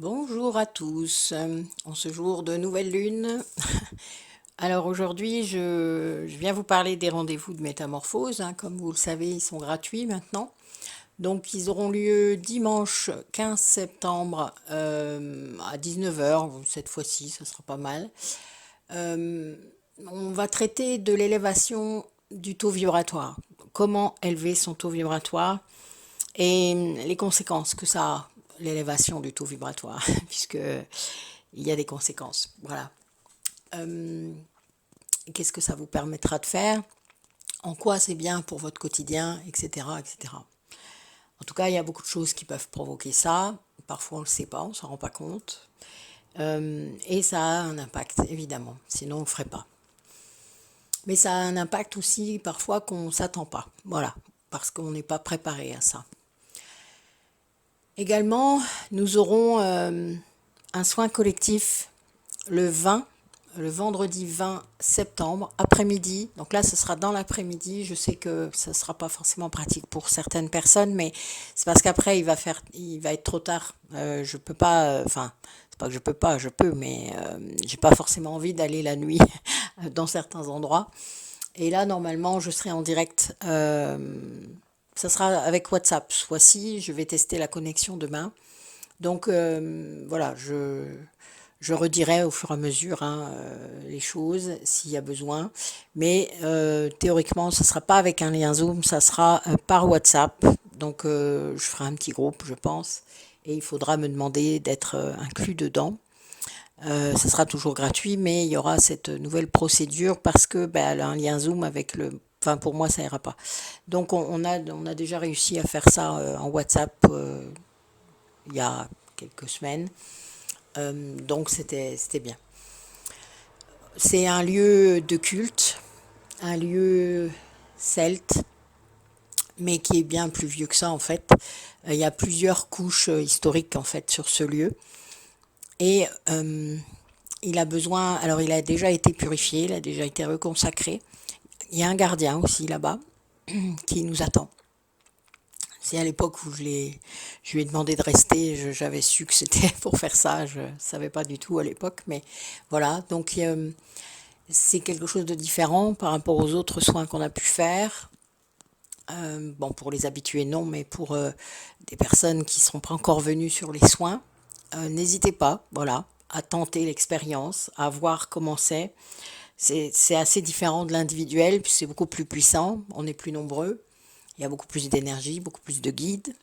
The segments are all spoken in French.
Bonjour à tous, en ce jour de nouvelle lune. Alors aujourd'hui, je viens vous parler des rendez-vous de métamorphose, hein. Comme vous le savez, ils sont gratuits maintenant. Donc ils auront lieu dimanche 15 septembre à 19 heures. Cette fois-ci, ça sera pas mal. Euh, on va traiter de l'élévation du taux vibratoire. Comment élever son taux vibratoire et les conséquences que ça a, l'élévation du taux vibratoire, puisque il y a des conséquences. Voilà. Euh, Qu'est-ce que ça vous permettra de faire? En quoi c'est bien pour votre quotidien, etc., etc. En tout cas, il y a beaucoup de choses qui peuvent provoquer ça. Parfois, on ne le sait pas, on ne s'en rend pas compte. Et ça a un impact, évidemment. Sinon, on ne le ferait pas. Mais ça a un impact aussi, parfois, qu'on ne s'attend pas. Voilà. Parce qu'on n'est pas préparé à ça. Également, nous aurons un soin collectif le 20, le vendredi 20 septembre, après-midi. Donc là, ce sera dans l'après-midi. Je sais que ça ne sera pas forcément pratique pour certaines personnes, mais c'est parce qu'après, il va être trop tard. Je peux pas, enfin, c'est pas que je peux pas, je peux, mais j'ai pas forcément envie d'aller la nuit dans certains endroits. Et là, normalement, je serai en direct. Ça sera avec WhatsApp. Ce fois-ci, je vais tester la connexion demain. Donc voilà, je redirai au fur et à mesure, hein, les choses s'il y a besoin. Mais théoriquement, ce ne sera pas avec un lien Zoom, ça sera par WhatsApp. Donc je ferai un petit groupe, je pense. Et il faudra me demander d'être inclus dedans. Ça sera toujours gratuit, mais il y aura cette nouvelle procédure parce que ben, elle a un lien Zoom avec le... Enfin, pour moi, ça ira pas. Donc, on a déjà réussi à faire ça en WhatsApp il y a quelques semaines. Donc, c'était bien. C'est un lieu de culte, un lieu celte, mais qui est bien plus vieux que ça, en fait. Il y a plusieurs couches historiques, en fait, sur ce lieu. Et il a besoin, alors il a déjà été purifié, il a déjà été reconsacré. Il y a un gardien aussi là-bas qui nous attend. C'est à l'époque où je lui ai demandé de rester, j'avais su que c'était pour faire ça, je ne savais pas du tout à l'époque, mais voilà, donc c'est quelque chose de différent par rapport aux autres soins qu'on a pu faire. Bon, pour les habitués, non, mais pour des personnes qui ne seront pas encore venues sur les soins, n'hésitez pas, voilà, à tenter l'expérience, à voir comment c'est. C'est assez différent de l'individuel, puis c'est beaucoup plus puissant, on est plus nombreux, il y a beaucoup plus d'énergie, beaucoup plus de guides.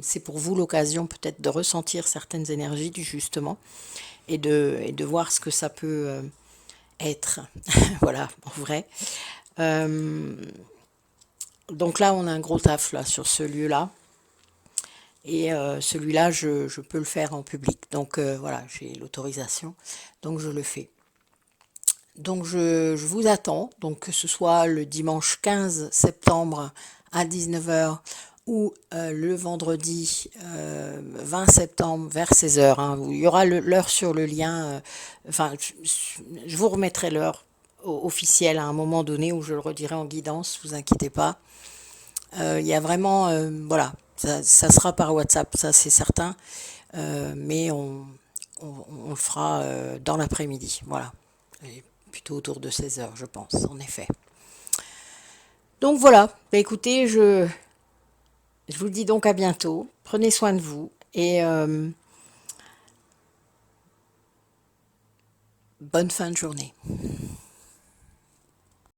C'est pour vous l'occasion peut-être de ressentir certaines énergies, justement, et de voir ce que ça peut être, voilà, en vrai. Euh, donc là, on a un gros taf là, sur ce lieu-là. Et celui-là, je peux le faire en public. Donc voilà, j'ai l'autorisation, donc je le fais. Donc je vous attends, donc que ce soit le dimanche 15 septembre à 19 heures ou le vendredi 20 septembre vers 16 heures, hein. Il y aura l'heure sur le lien, enfin je vous remettrai l'heure officielle à un moment donné où je le redirai en guidance, vous inquiétez pas. Il y a vraiment, voilà, ça sera par WhatsApp, ça c'est certain, mais on le fera dans l'après-midi, voilà. Et plutôt autour de 16 heures, je pense, en effet. Donc voilà, bah, écoutez, je vous dis donc à bientôt. Prenez soin de vous et bonne fin de journée.